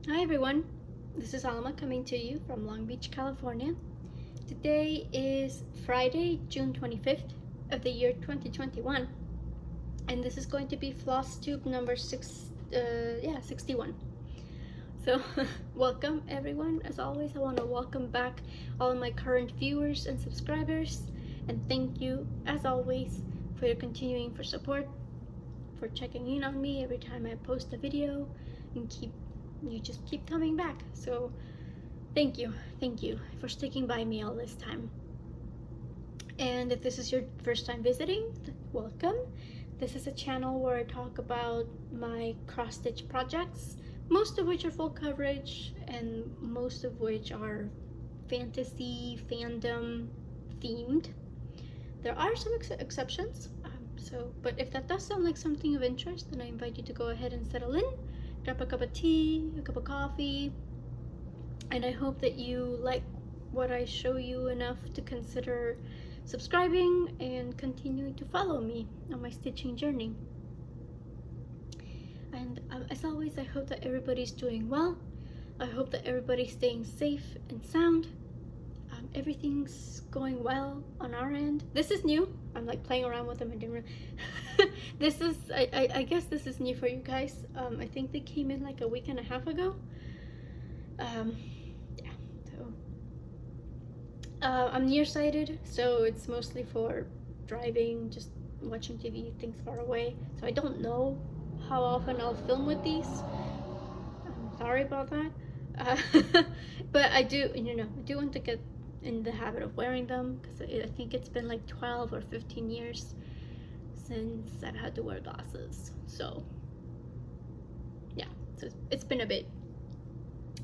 Hi everyone, this is Alma coming to you from Long Beach, California. Today is Friday, June 25th of the year 2021, and this is going to be FlossTube number 61. So welcome everyone. As always, I want to welcome back all of my current viewers and subscribers, and thank you as always for your continuing support, for checking in on me every time I post a video, and you just keep coming back. So thank you for sticking by me all this time. And if this is your first time visiting, welcome. This is a channel where I talk about my cross-stitch projects, most of which are full coverage and most of which are fantasy fandom themed. There are some exceptions, but if that does sound like something of interest, then I invite you to go ahead and settle in, grab a cup of tea, a cup of coffee, and I hope that you like what I show you enough to consider subscribing and continuing to follow me on my stitching journey. And as always, I hope that everybody's doing well. I hope that everybody's staying safe and sound. Everything's going well on our end. This is new. I'm like playing around with them. I didn't really this is I guess this is new for you guys. I think they came in like a week and a half ago. Yeah, so I'm nearsighted, so it's mostly for driving, just watching TV, things far away. So I don't know how often I'll film with these. I'm sorry about that. But I do want to get in the habit of wearing them, because I think it's been like 12 or 15 years since I've had to wear glasses. So yeah, so it's been a bit.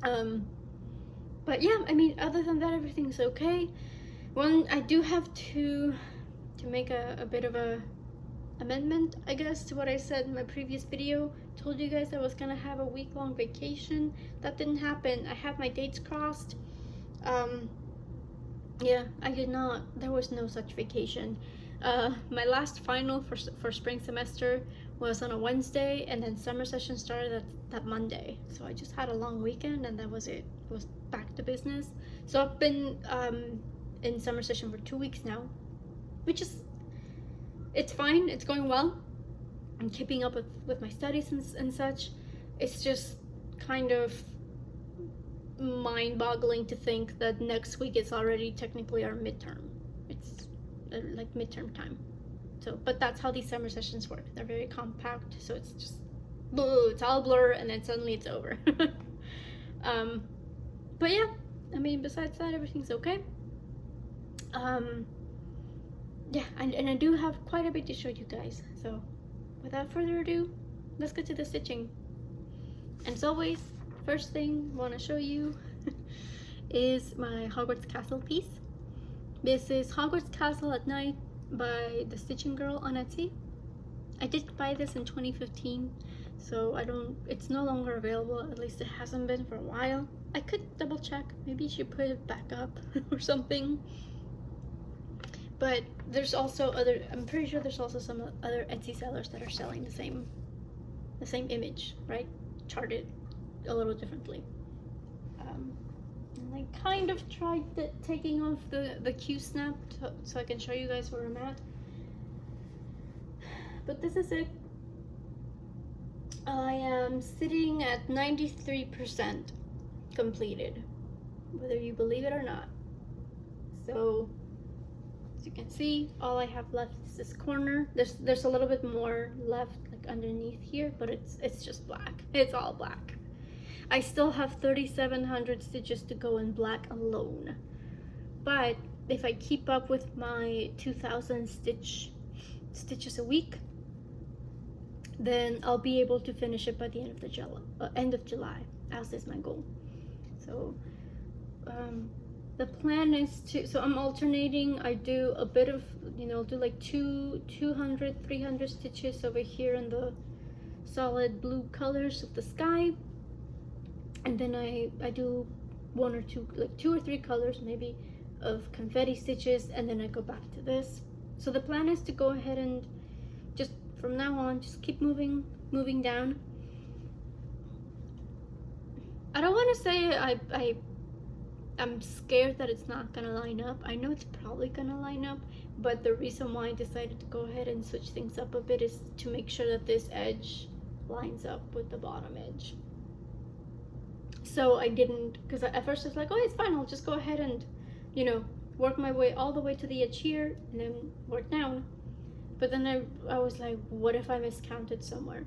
But yeah, I mean, other than that, everything's okay. I do have to make a bit of a amendment, I guess, to what I said in my previous video. Told you guys I was gonna have a week-long vacation. That didn't happen. I have my dates crossed. Yeah, I did not. There was no such vacation. My last final for spring semester was on a Wednesday, and then summer session started that Monday. So I just had a long weekend, and that was it. It was back to business. So I've been in summer session for 2 weeks now, which is, it's fine. It's going well. I'm keeping up with my studies and such. It's just kind of mind-boggling to think that next week is already technically our midterm. It's like midterm time. So, but that's how these summer sessions work. They're very compact, so it's just it's all blur, and then suddenly it's over. But yeah, I mean, besides that, everything's okay. Yeah, and I do have quite a bit to show you guys. So without further ado, let's get to the stitching. And as always, first thing I want to show you is my Hogwarts Castle piece. This is Hogwarts Castle at Night by the Stitching Girl on Etsy. I did buy this in 2015, so it's no longer available. At least it hasn't been for a while. I could double check. Maybe you should put it back up or something. But there's also I'm pretty sure there's also some other Etsy sellers that are selling the same image, right? Charted a little differently. And I kind of tried taking off the Q snap so I can show you guys where I'm at. But this is it. I am sitting at 93% completed, whether you believe it or not. So as you can see, all I have left is this corner. There's a little bit more left, like underneath here, but it's just black. It's all black. I still have 3,700 stitches to go in black alone. But if I keep up with my 2,000 stitches a week, then I'll be able to finish it by the end of July, as is my goal. So the plan is so I'm alternating. I do a bit of, do like 200, 300 stitches over here in the solid blue colors of the sky. And then I do 1 or 2, like 2 or 3 colors maybe of confetti stitches, and then I go back to this. So the plan is to go ahead and just from now on just keep moving down. gonna say I'm scared that it's not gonna line up. I know it's probably gonna line up, but the reason why I decided to go ahead and switch things up a bit is to make sure that this edge lines up with the bottom edge. So I didn't, because at first I was like, oh, it's fine, I'll just go ahead and, you know, work my way all the way to the edge here and then work down. But then I was like, what if I miscounted somewhere?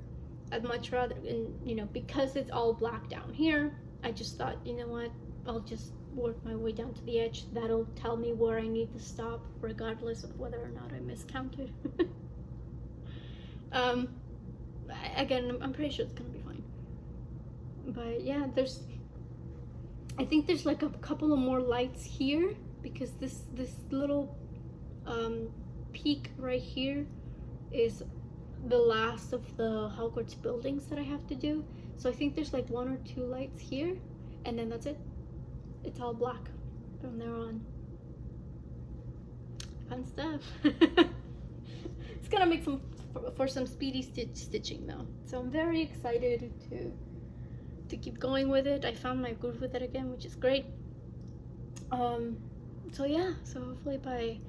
I'd much rather, and you know, because it's all black down here, I just thought, you know what, I'll just work my way down to the edge. That'll tell me where I need to stop, regardless of whether or not I miscounted. Again, I'm pretty sure it's gonna be fine. But yeah, I think there's like a couple of more lights here, because this little peak right here is the last of the Hogwarts buildings that I have to do. So I think there's like 1 or 2 lights here, and then that's it. It's all black from there on. Fun stuff. It's gonna make for some speedy stitching though. So I'm very excited to keep going with it. I found my groove with it again, which is great. So yeah, so hopefully by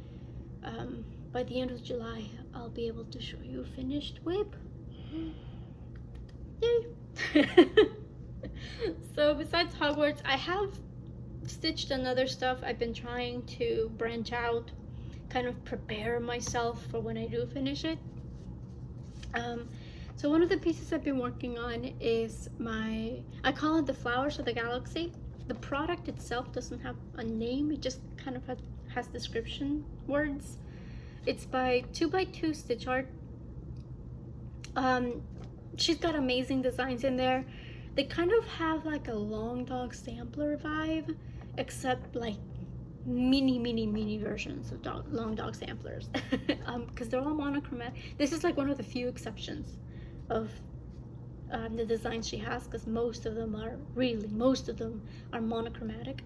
the end of July, I'll be able to show you a finished whip. Yay! So besides Hogwarts, I have stitched on other stuff. I've been trying to branch out, kind of prepare myself for when I do finish it. So one of the pieces I've been working on is I call it the Flowers of the Galaxy. The product itself doesn't have a name, it just kind of has description words. It's by 2x2 Stitch Art. She's got amazing designs in there. They kind of have like a Long Dog sampler vibe, except like mini versions of Long Dog samplers, because they're all monochromatic. This is like one of the few exceptions of the designs she has, because most of them are monochromatic,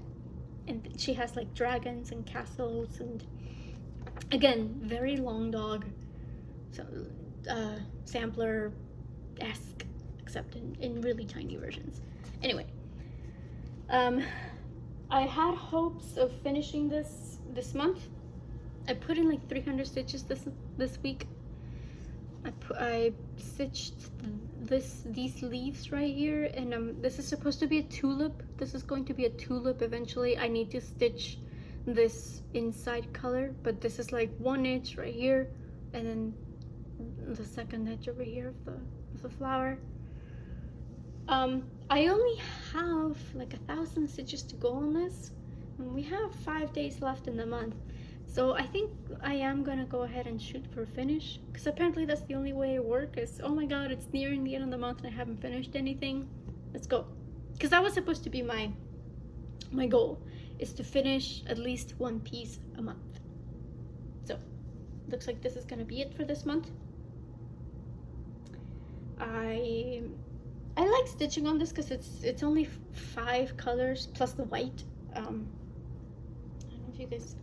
and she has like dragons and castles, and again, very Long Dog sampler-esque, except in really tiny versions. Anyway, I had hopes of finishing this month. I put in like 300 stitches this week. I stitched these leaves right here, and this is supposed to be a tulip. This is going to be a tulip eventually. I need to stitch this inside color, but this is like 1 inch right here, and then the second edge over here of the flower. I only have like 1,000 stitches to go on this, and we have 5 days left in the month. So I think I am gonna go ahead and shoot for a finish, because apparently that's the only way it works. Is, oh my god, it's nearing the end of the month and I haven't finished anything. Let's go. Because that was supposed to be my goal, is to finish at least 1 piece a month. So looks like this is gonna be it for this month. I like stitching on this because it's only 5 colors plus the white. I don't know if you guys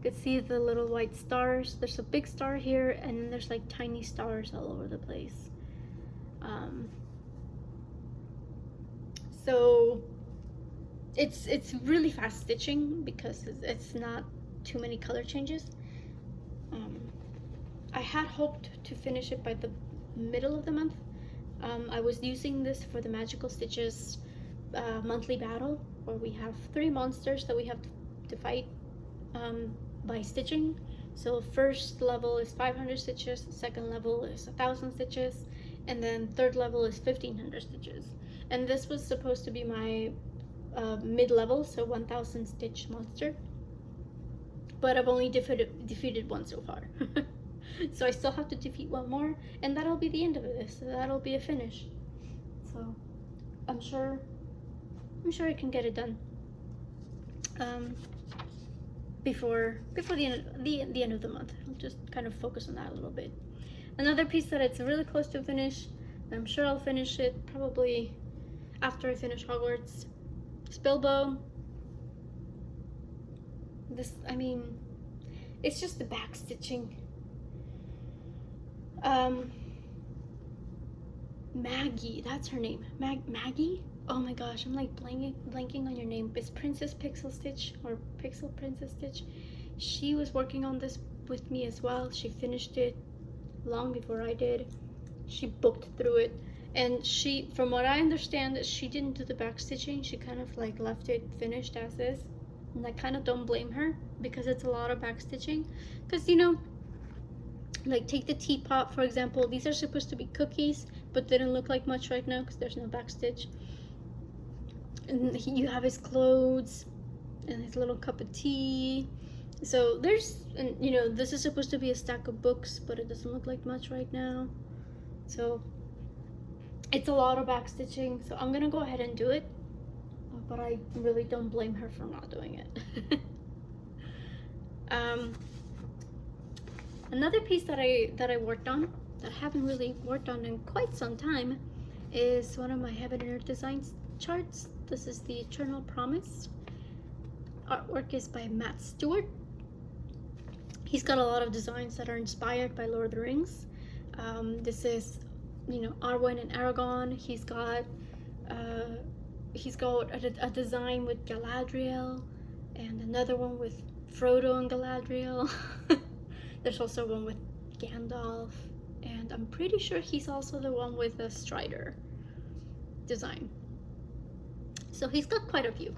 could see the little white stars. There's a big star here, and then there's like tiny stars all over the place. So it's really fast stitching because it's not too many color changes. I had hoped to finish it by the middle of the month. I was using this for the Magical Stitches monthly battle, where we have 3 monsters that we have to fight by stitching. So first level is 500 stitches, second level is 1,000 stitches, and then third level is 1,500 stitches. And this was supposed to be my mid-level, so 1,000 stitch monster, but I've only defeated 1 so far. So I still have to defeat 1 more, and that'll be the end of this. So that'll be a finish. So I'm sure I can get it done before the end of the month. I'll just kind of focus on that a little bit. Another piece that it's really close to finish, I'm sure I'll finish it probably after I finish Hogwarts. Spillbow. This, I mean, it's just the back stitching. Maggie, that's her name. Maggie? Oh my gosh, I'm like blanking on your name. It's Princess Pixel Stitch or Pixel Princess Stitch. She was working on this with me as well. She finished it long before I did. She booked through it, and she, from what I understand, she didn't do the back stitching. She kind of like left it finished as is, and I kind of don't blame her because it's a lot of back stitching. Because, you know, like take the teapot for example. These are supposed to be cookies, but they don't look like much right now because there's no back stitch. And you have his clothes and his little cup of tea. So there's, and you know, this is supposed to be a stack of books, but it doesn't look like much right now. So it's a lot of back stitching. So I'm gonna go ahead and do it, but I really don't blame her for not doing it. Another piece that I worked on that I haven't really worked on in quite some time is one of my Heaven and Earth Designs charts. This is the Eternal Promise. Artwork is by Matt Stewart. He's got a lot of designs that are inspired by Lord of the Rings. This is, you know, Arwen and Aragon. He's got a design with Galadriel, and another one with Frodo and Galadriel. There's also one with Gandalf, and I'm pretty sure he's also the one with the Strider design. So he's got quite a few.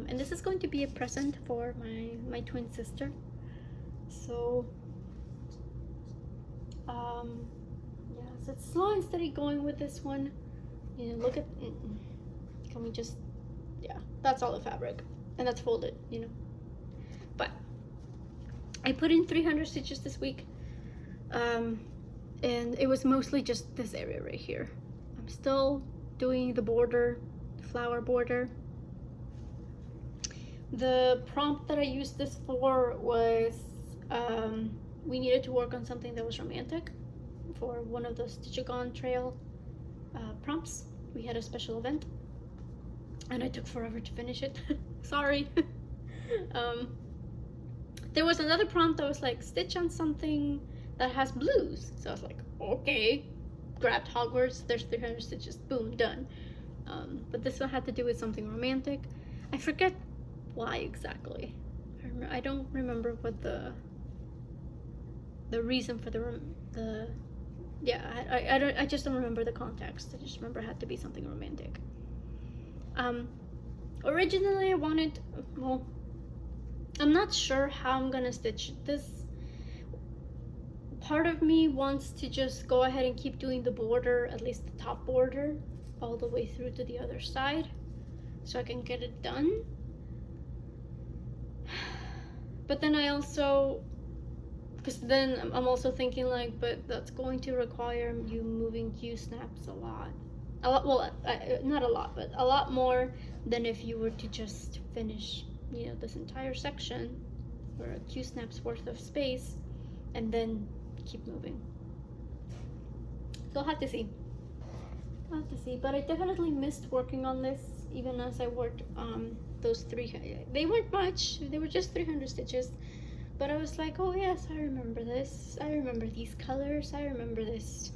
And this is going to be a present for my twin sister. So yeah, so it's slow and steady going with this one. You know, look at, can we just, yeah, that's all the fabric, and that's folded, you know. But I put in 300 stitches this week, and it was mostly just this area right here. I'm still doing the border, the flower border. The prompt that I used this for was we needed to work on something that was romantic for one of the Stitch-A-Gone Trail prompts. We had a special event, and I took forever to finish it. Sorry. There was another prompt that was like, stitch on something that has blues. So I was like, okay, grabbed Hogwarts, there's 300 stitches, boom, done. But this one had to do with something romantic. I forget why exactly. I don't remember what the reason for the yeah, I just don't remember the context. I just remember it had to be something romantic. Originally I wanted, well, I'm not sure how I'm gonna stitch this. Part of me wants to just go ahead and keep doing the border, at least the top border, all the way through to the other side, so I can get it done. But then I also, because then I'm also thinking like, but that's going to require you moving Q-snaps a lot, well, not a lot, but a lot more than if you were to just finish, you know, this entire section for a Q-snap's worth of space and then keep moving. So I'll have to see. But I definitely missed working on this, even as I worked those they weren't much, they were just 300 stitches, but I was like, oh yes, I remember this, I remember these colors, I remember this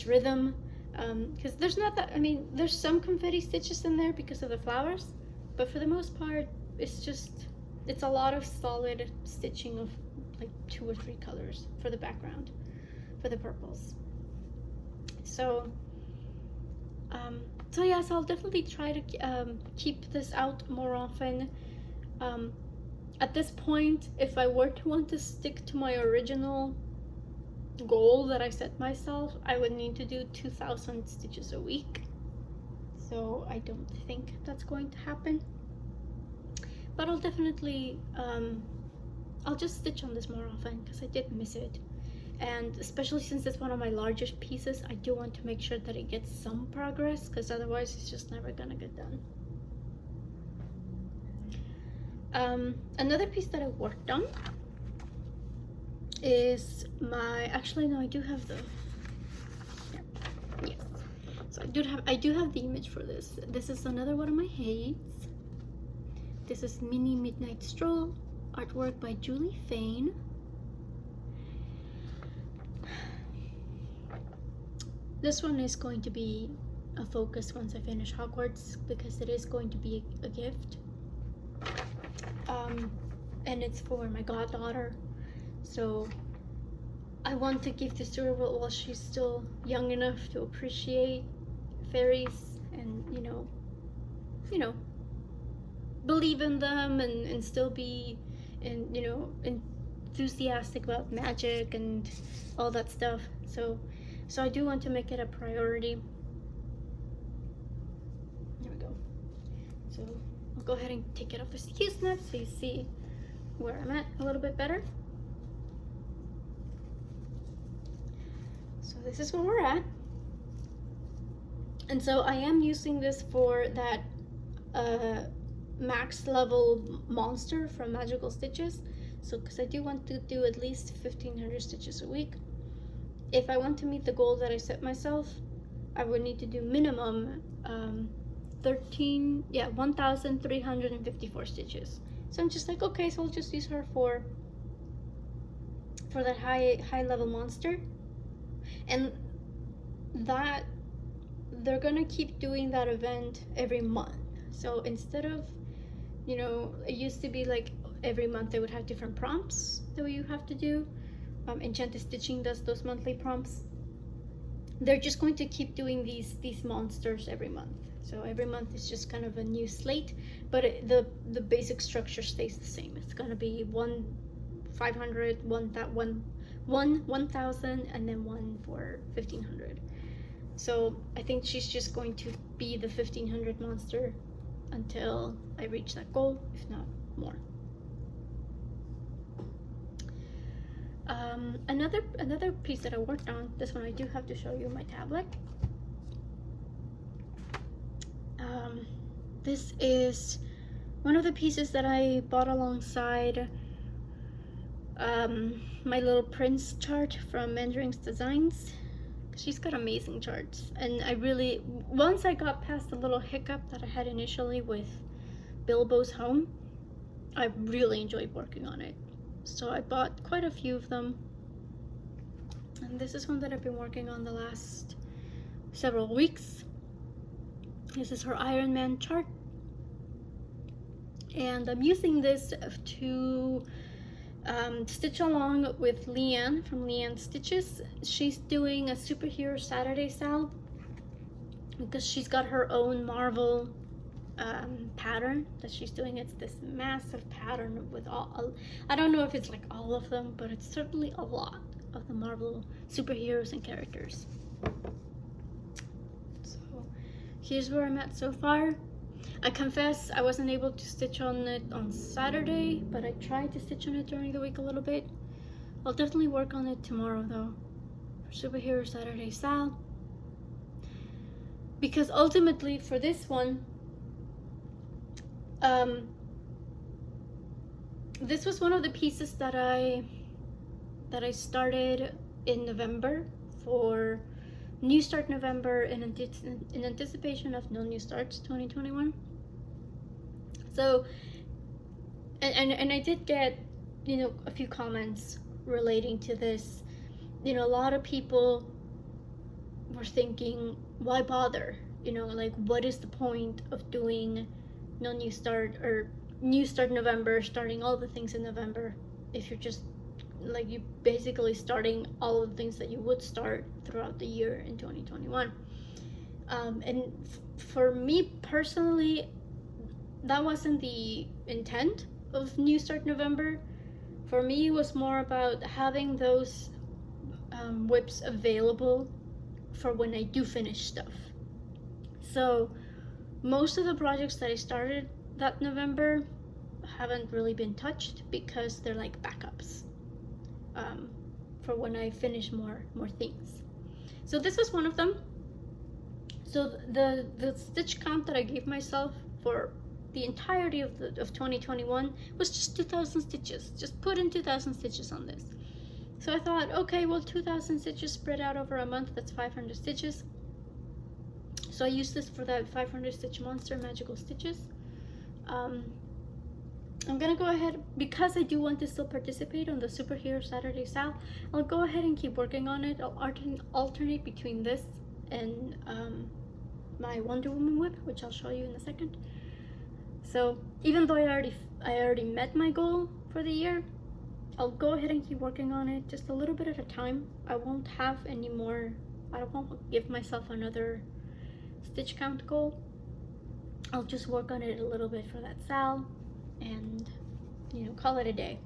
rhythm, because there's not that, I mean, there's some confetti stitches in there because of the flowers, but for the most part it's a lot of solid stitching of like 2 or 3 colors for the background, for the purples. So so yes, I'll definitely try to keep this out more often. At this point, if I were to want to stick to my original goal that I set myself, I would need to do 2,000 stitches a week. So I don't think that's going to happen. But I'll definitely, I'll just stitch on this more often because I did miss it. And especially since it's one of my largest pieces, I do want to make sure that it gets some progress, because otherwise it's just never gonna get done. Another piece that I worked on is actually no, I do have the, yes. So I do have the image for this. This is another one of my hates. This is Mini Midnight Stroll, artwork by Julie Fain. This one is going to be a focus once I finish Hogwarts, because it is going to be a gift. And it's for my goddaughter, so I want to give this to her while she's still young enough to appreciate fairies and believe in them and still be enthusiastic about magic and all that stuff. So I do want to make it a priority. There we go. So I'll go ahead and take it off the SKU snap so you see where I'm at a little bit better. So this is where we're at. And so I am using this for that max level monster from Magical Stitches. So because I do want to do at least 1,500 stitches a week. If I want to meet the goal that I set myself, I would need to do minimum 1,354 stitches. So I'm just like, okay, so I'll just use her for that high level monster. And that they're gonna keep doing that event every month. So instead of, it used to be like every month they would have different prompts that you have to do. Enchanted Stitching does those monthly prompts. They're just going to keep doing these monsters every month. So every month is just kind of a new slate, but the basic structure stays the same. It's gonna be 500, 1,000, and then one for 1,500. So I think she's just going to be the 1,500 monster until I reach that goal, if not more. Another piece that I worked on, this one I do have to show you my tablet. This is one of the pieces that I bought alongside my little prince chart from Mandarin's Designs. She's got amazing charts, and once I got past the little hiccup that I had initially with Bilbo's home, I really enjoyed working on it. So I bought quite a few of them, and this is one that I've been working on the last several weeks. This is her Iron Man chart, and I'm using this to stitch along with Leanne from Leanne Stitches. She's doing a Superhero Saturday sale because she's got her own Marvel pattern that she's doing. It's this massive pattern with I don't know if it's like all of them, but it's certainly a lot of the Marvel superheroes and characters. So here's where I'm at so far. I confess I wasn't able to stitch on it on Saturday, but I tried to stitch on it during the week a little bit. I'll definitely work on it tomorrow though, for Superhero Saturday sale. Because ultimately for this one, this was one of the pieces that I started in November for New Start November in anticipation of No New Starts 2021. So, and I did get, a few comments relating to this. A lot of people were thinking, why bother? Like, what is the point of doing No New Start or New Start November, starting all the things in November, if you're just like you basically starting all of the things that you would start throughout the year in 2021. And for me personally, that wasn't the intent of New Start November. For me, it was more about having those whips available for when I do finish stuff. So most of the projects that I started that November haven't really been touched because they're like backups for when I finish more things. So this was one of them. So the stitch count that I gave myself for the entirety of 2021 was just 2,000 stitches. Just put in 2,000 stitches on this. So I thought, okay, well, 2,000 stitches spread out over a month, that's 500 stitches. So I used this for that 500 stitch monster, Magical Stitches. I'm gonna go ahead, because I do want to still participate on the Superhero Saturday sale, I'll go ahead and keep working on it. I'll alternate between this and my Wonder Woman whip, which I'll show you in a second. So even though I already met my goal for the year, I'll go ahead and keep working on it just a little bit at a time. I won't have any more, I won't give myself another stitch count goal. I'll just work on it a little bit for that sal and, you know, call it a day.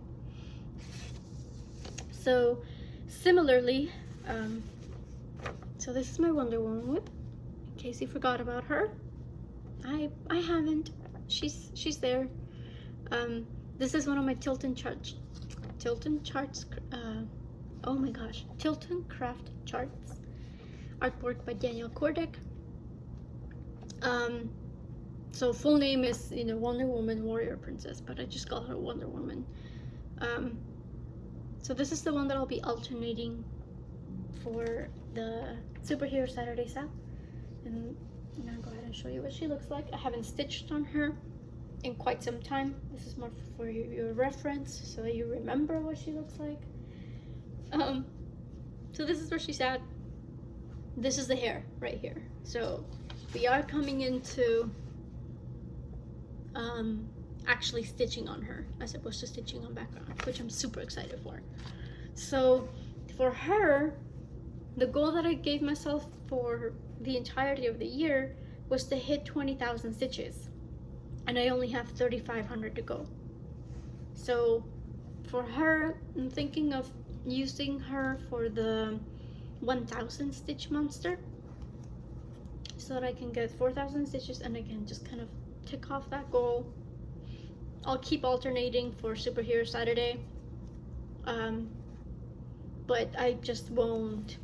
So similarly, so this is my Wonder Woman whip, in case you forgot about her. I haven't. She's there. This is one of my Tilton charts. Oh my gosh, Tilton craft charts. Artwork by Daniel Kordek. So full name is, you know, Wonder Woman Warrior Princess, but I just call her Wonder Woman. So this is the one that I'll be alternating for the Superhero Saturday sale. And I'm gonna go ahead and show you what she looks like. I haven't stitched on her in quite some time. This is more for your reference, so that you remember what she looks like. So this is where she's at. This is the hair right here. So we are coming into actually stitching on her as opposed to stitching on background, which I'm super excited for. So for her, the goal that I gave myself for the entirety of the year was to hit 20,000 stitches, and I only have 3,500 to go. So for her, I'm thinking of using her for the 1,000 stitch monster, so that I can get 4,000 stitches and I can just kind of tick off that goal. I'll keep alternating for Superhero Saturday, but I just won't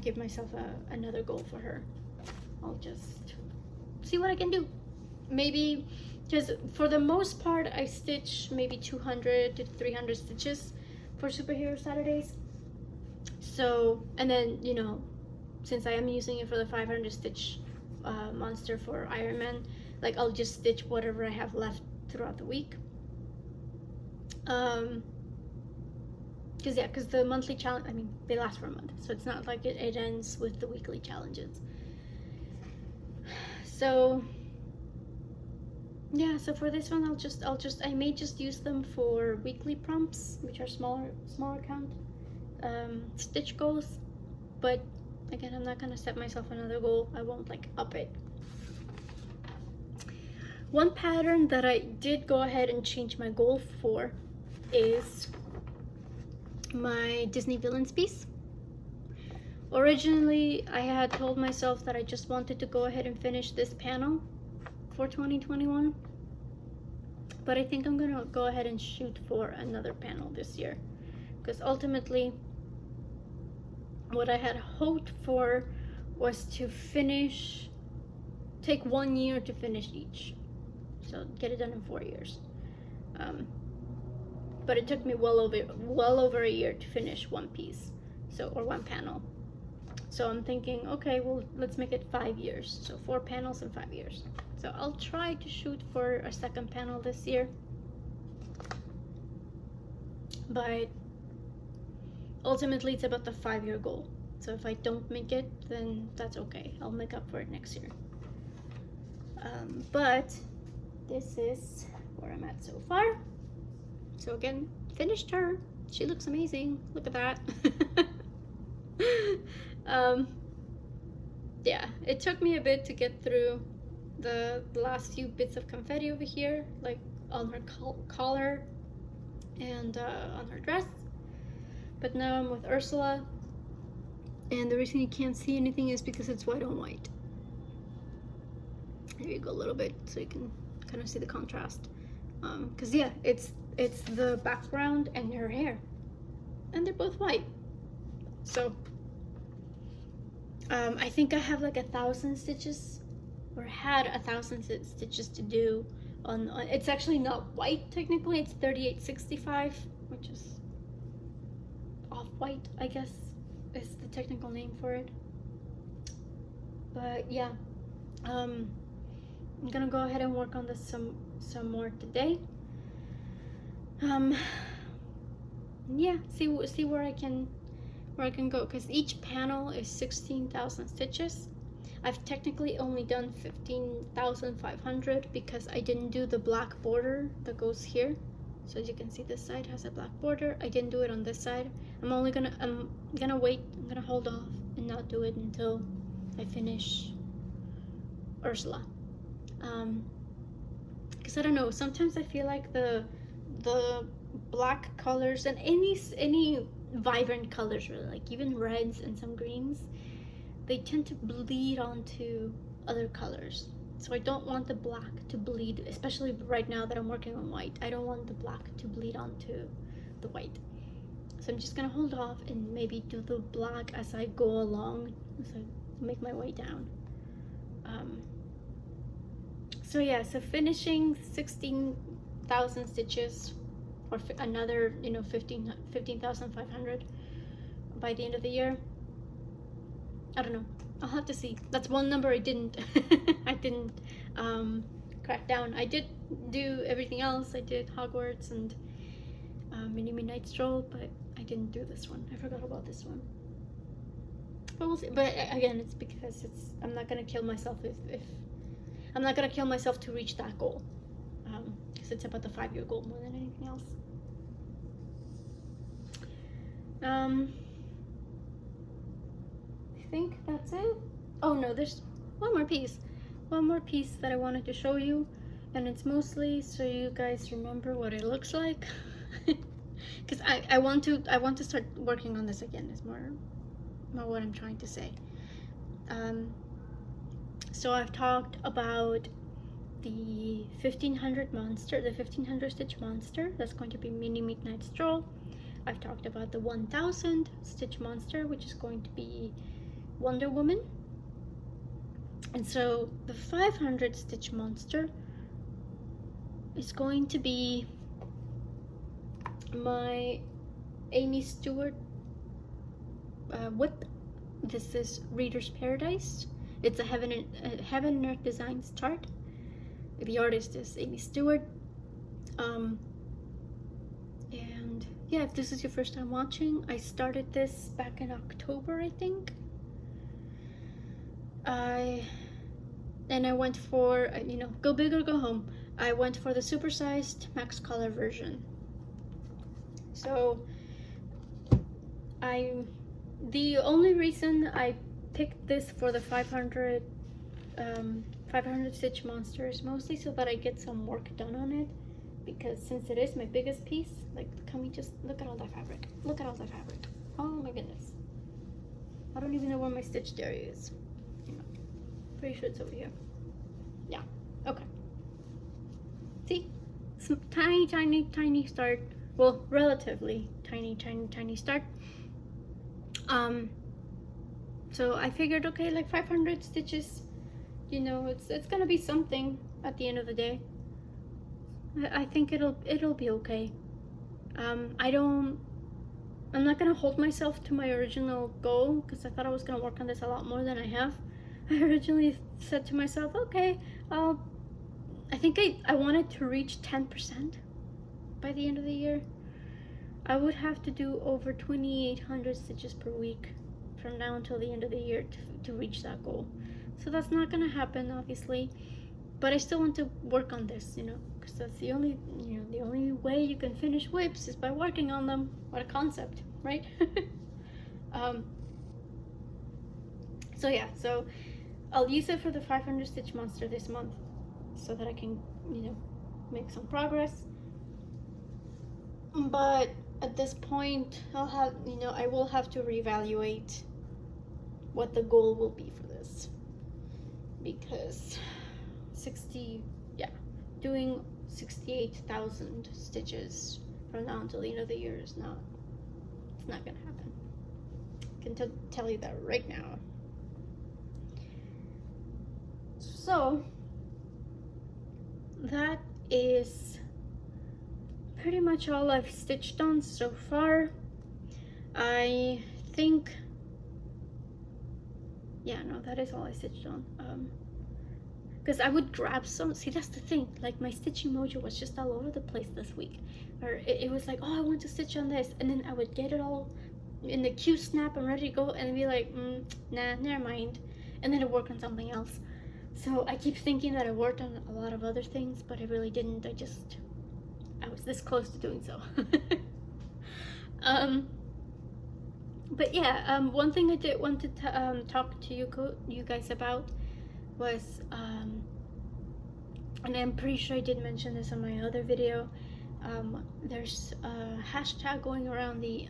give myself another goal for her. I'll just see what I can do. Maybe, because for the most part I stitch maybe 200 to 300 stitches for Superhero Saturdays. So, and then, you know, since I am using it for the 500 stitch monster for Iron Man, like I'll just stitch whatever I have left throughout the week. Because the monthly challenge, I mean, they last for a month, so it's not like it ends with the weekly challenges. So yeah, so for this one I may just use them for weekly prompts, which are smaller count stitch goals. But again, I'm not gonna set myself another goal. I won't like up it. One pattern that I did go ahead and change my goal for is my Disney Villains piece. Originally, I had told myself that I just wanted to go ahead and finish this panel for 2021, but I think I'm gonna go ahead and shoot for another panel this year, because ultimately what I had hoped for was to take 1 year to finish each, so get it done in 4 years. But it took me well over a year to finish one piece, or one panel. So I'm thinking, okay, well, let's make it 5 years. So 4 panels in 5 years. So I'll try to shoot for a second panel this year. But ultimately, it's about the 5-year goal. So if I don't make it, then that's okay. I'll make up for it next year. But this is where I'm at so far. So again, finished her. She looks amazing. Look at that. Yeah, it took me a bit to get through the last few bits of confetti over here, like on her collar and on her dress. But now I'm with Ursula, and the reason you can't see anything is because it's white on white. There you go, a little bit, so you can kind of see the contrast. Because yeah, it's the background and her hair, and they're both white. So I think I have like 1,000 stitches, or had 1,000 stitches to do on it's actually not white technically, it's 3865, which is off-white, I guess is the technical name for it. But yeah, I'm gonna go ahead and work on this some more today. Yeah, see where I can go, because each panel is 16,000 stitches, I've technically only done 15,500 because I didn't do the black border that goes here. So as you can see, this side has a black border. I didn't do it on this side. I'm gonna wait. I'm gonna hold off and not do it until I finish Ursula. Because I don't know, sometimes I feel like the black colors and any vibrant colors, really, like even reds and some greens, they tend to bleed onto other colors. So I don't want the black to bleed, especially right now that I'm working on white. I don't want the black to bleed onto the white. So I'm just gonna hold off and maybe do the black as I go along, as I make my way down. So yeah, so finishing 16,000 stitches, or another, 15,500 by the end of the year. I don't know. I'll have to see. That's one number I didn't crack down. I did do everything else. I did Hogwarts and Mini Midnight Stroll, but I didn't do this one. I forgot about this one. But we'll see. But again, it's because I'm not gonna kill myself if I'm not gonna kill myself to reach that goal. Because it's about the 5-year goal more than anything else. I think that's it. Oh no, there's one more piece that I wanted to show you, and it's mostly so you guys remember what it looks like. Because I want to start working on this again. It's more what I'm trying to say. So I've talked about the 1500 monster, the 1500 stitch monster. That's going to be Mini Midnight Stroll. I've talked about the 1000 stitch monster, which is going to be Wonder Woman. And so the 500 stitch monster is going to be my Amy Stewart whip. This is Reader's Paradise. It's a Heaven and Earth Designs chart. The artist is Amy Stewart. And yeah, if this is your first time watching, I started this back in October, I think. I went for, go big or go home. I went for the supersized max color version. So the only reason I picked this for the 500 stitch monster is mostly so that I get some work done on it, because since it is my biggest piece, like, can we just look at all that fabric? Look at all that fabric. Oh my goodness. I don't even know where my stitch diary is. Pretty sure it's over here. Yeah, okay. See, some tiny start. Well, relatively tiny start. So I figured, okay, like 500 stitches, it's gonna be something at the end of the day. I think it'll be okay. I'm not gonna hold myself to my original goal, because I thought I was gonna work on this a lot more than I have. I originally said to myself, okay, I think I wanted to reach 10% by the end of the year. I would have to do over 2,800 stitches per week from now until the end of the year to reach that goal. So that's not gonna happen, obviously, but I still want to work on this, because that's the only way you can finish whips is by working on them. What a concept, right? So yeah, so I'll use it for the 500 stitch monster this month so that I can, make some progress. But at this point, I will have to reevaluate what the goal will be for this, because doing 68,000 stitches from now until the end of the year is not gonna happen. I can tell you that right now. So that is pretty much all I've stitched on so far. I think, that is all I stitched on. Because I would grab some, see, that's the thing, like my stitching mojo was just all over the place this week. Or it was like, oh, I want to stitch on this, and then I would get it all in the cue snap and ready to go, and be like, nah, never mind. and then I work on something else. So I keep thinking that I worked on a lot of other things, but I really didn't. I was this close to doing so. But yeah, one thing I did wanted to talk to you guys about was, and I'm pretty sure I did mention this on my other video. There's a hashtag going around the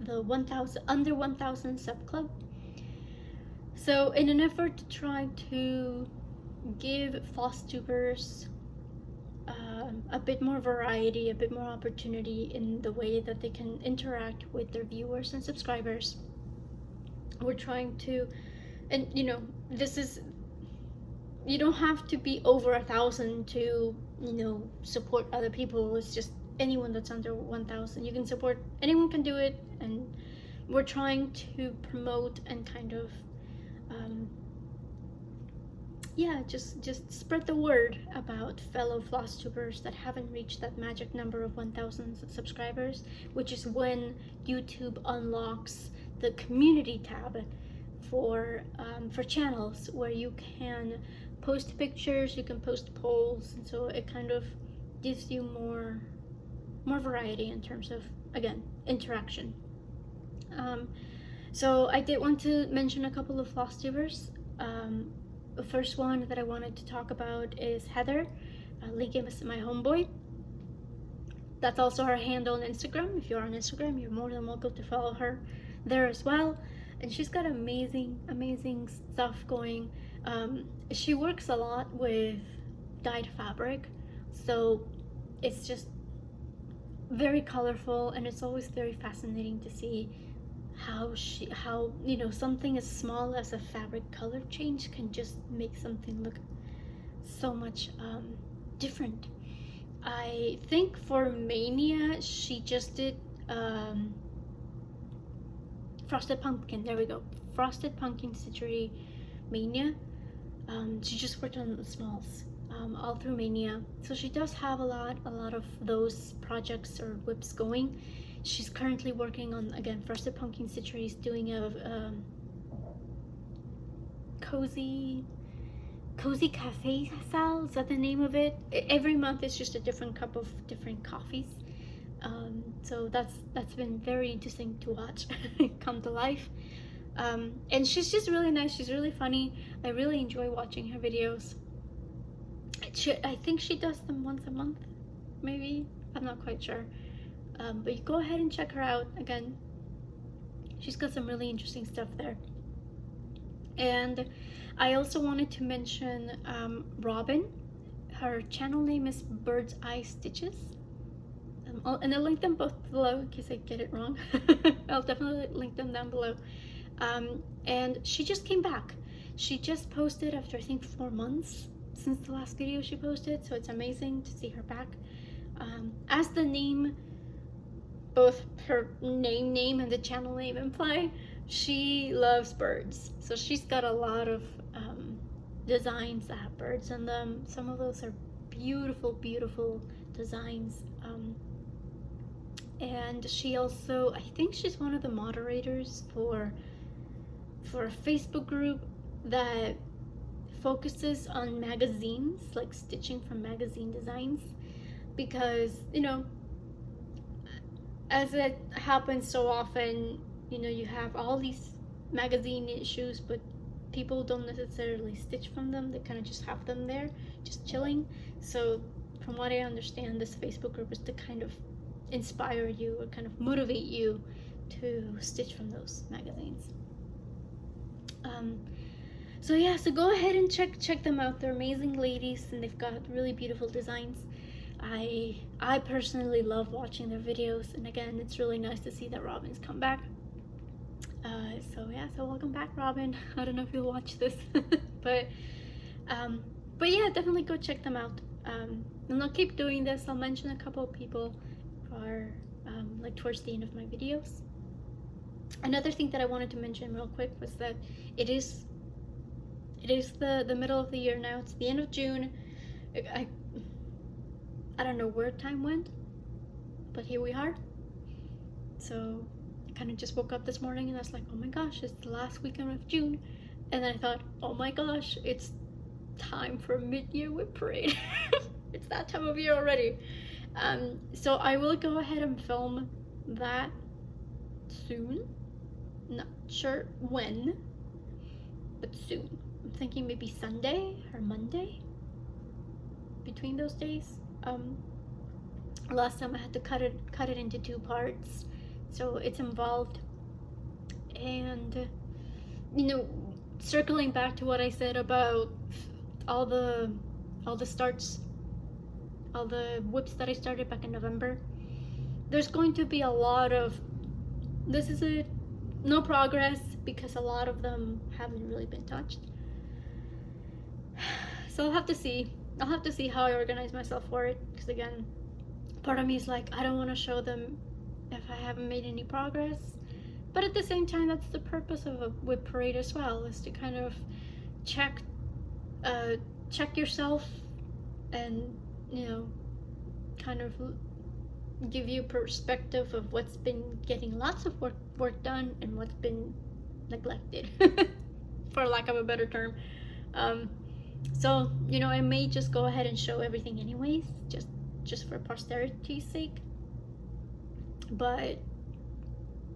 1,000 under 1,000 sub club. So in an effort to try to give FlossTubers a bit more variety, a bit more opportunity in the way that they can interact with their viewers and subscribers, we're trying to, and you know, this is, you don't have to be over 1,000 to, you know, support other people. It's just anyone that's under 1,000 you can support. Anyone can do it, and we're trying to promote and kind of yeah, just spread the word about fellow FlossTubers that haven't reached that magic number of 1,000 subscribers, which is when YouTube unlocks the community tab for channels, where you can post pictures, you can post polls, and so it kind of gives you more variety in terms of, again, interaction. So I did want to mention a couple of FlossTubers. The first one that I wanted to talk about is Heather. Link is my homeboy. That's also her handle on Instagram. If you're on Instagram, you're more than welcome to follow her there as well. And she's got amazing stuff going. She works a lot with dyed fabric, so it's just very colorful, and it's always very fascinating to see how you know, something as small as a fabric color change can just make something look so much different. I think for Mania she just did Frosted Pumpkin. There we go, Frosted Pumpkin Stitchery Mania. She just worked on the smalls all through Mania, so she does have a lot of those projects or whips going. She's currently working on, again, Frosted Pumpkin Stitchery, doing a cozy cafe style. Is that the name of it? Every month it's just a different cup of different coffees. So that's been very interesting to watch come to life. And she's just really nice. She's really funny. I really enjoy watching her videos. I think she does them once a month, maybe. I'm not quite sure. But you go ahead and check her out. Again, she's got some really interesting stuff there. And I also wanted to mention Robin. Her channel name is Bird's Eye Stitches. And I'll link them both below in case I get it wrong. I'll definitely link them down below. And she just came back. She just posted after, I think, 4 months since the last video she posted, so it's amazing to see her back. As the name, both her name and the channel name imply, she loves birds. So she's got a lot of designs that have birds in them. Some of those are beautiful designs. And she also, I think she's one of the moderators for a Facebook group that focuses on magazines, like stitching from magazine designs, because, you know, as it happens so often, you know, you have all these magazine issues, but people don't necessarily stitch from them. They kind of just have them there, just chilling. So from what I understand, this Facebook group is to kind of inspire you or kind of motivate you to stitch from those magazines. So yeah, so go ahead and check them out. They're amazing ladies, and they've got really beautiful designs. I personally love watching their videos, and again, it's really nice to see that Robin's come back. So yeah, so welcome back, Robin. I don't know if you'll watch this, but yeah, definitely go check them out. And I'll keep doing this. I'll mention a couple of people for like towards the end of my videos. Another thing that I wanted to mention real quick was that it is the middle of the year now. It's the end of June. I don't know where time went, but here we are. So I kind of just woke up this morning and I was like, oh my gosh, it's the last weekend of June. And then I thought, oh my gosh, it's time for mid-year whip parade. It's that time of year already. So I will go ahead and film that soon. Not sure when, but soon. I'm thinking maybe Sunday or Monday, between those days. Last time I had to cut it into 2 parts, so it's involved. And you know, circling back to what I said about all the starts, all the whips that I started back in November, there's going to be a lot of no progress, because a lot of them haven't really been touched. So I'll have to see how I organize myself for it, because again, part of me is like, I don't want to show them if I haven't made any progress. But at the same time, that's the purpose of a whip parade as well, is to kind of check yourself, and you know, kind of give you perspective of what's been getting lots of work done and what's been neglected, for lack of a better term. So you know, I may just go ahead and show everything anyways, just for posterity's sake. But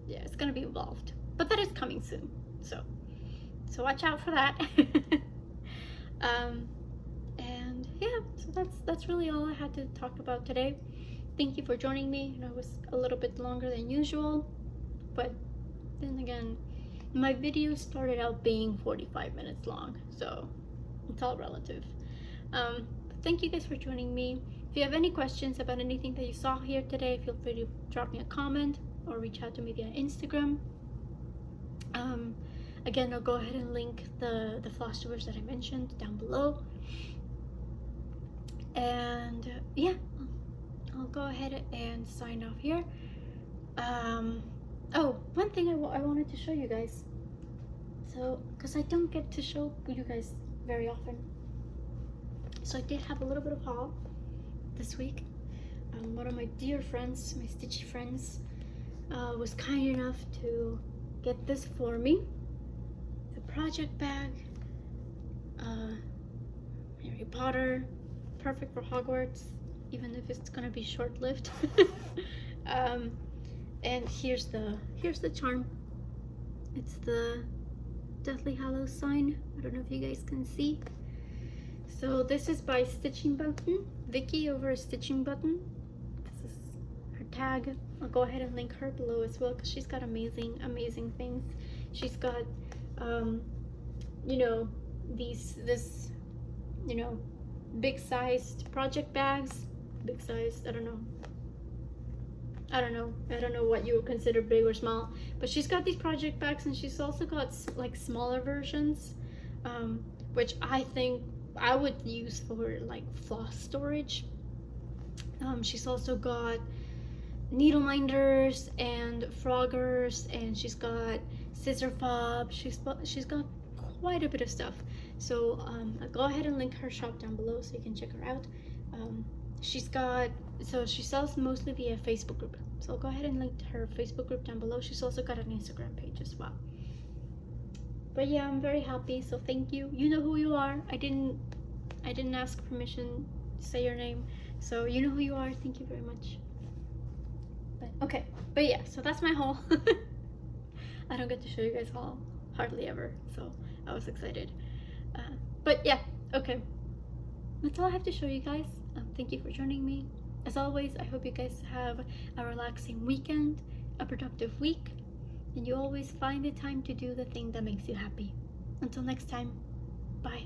yeah, it's gonna be involved, but that is coming soon, so watch out for that. And yeah, so that's really all I had to talk about today. Thank you for joining me. You know, it was a little bit longer than usual, but then again, my video started out being 45 minutes long, so it's all relative. Thank you guys for joining me. If you have any questions about anything that you saw here today, feel free to drop me a comment or reach out to me via Instagram. Again, I'll go ahead and link the FlossTubers that I mentioned down below. And yeah, I'll go ahead and sign off here. Oh, one thing I wanted to show you guys. So, because I don't get to show you guys very often. So I did have a little bit of haul this week. One of my dear friends, my stitchy friends, was kind enough to get this for me. The project bag, Harry Potter, perfect for Hogwarts, even if it's gonna be short-lived. And here's the charm. It's the Deathly Hallows sign. I don't know if you guys can see. So this is by Stitching Button, Vicky over a Stitching Button. This is her tag. I'll go ahead and link her below as well, because she's got amazing things. She's got you know, this you know, big sized project bags, big sized, I don't know what you would consider big or small, but she's got these project bags, and she's also got like smaller versions, which I think I would use for like floss storage. She's also got needle minders and froggers, and she's got scissor fobs. She's got quite a bit of stuff. So I'll go ahead and link her shop down below so you can check her out. She sells mostly via Facebook group, so I'll go ahead and link her Facebook group down below. She's also got an Instagram page as well. But yeah, I'm very happy, so thank you. You know who you are. I didn't ask permission to say your name, so you know who you are. Thank you very much. But yeah, so that's my haul. I don't get to show you guys haul hardly ever, so I was excited. But yeah, okay, that's all I have to show you guys. Thank you for joining me. As always, I hope you guys have a relaxing weekend, a productive week, and you always find the time to do the thing that makes you happy. Until next time, bye.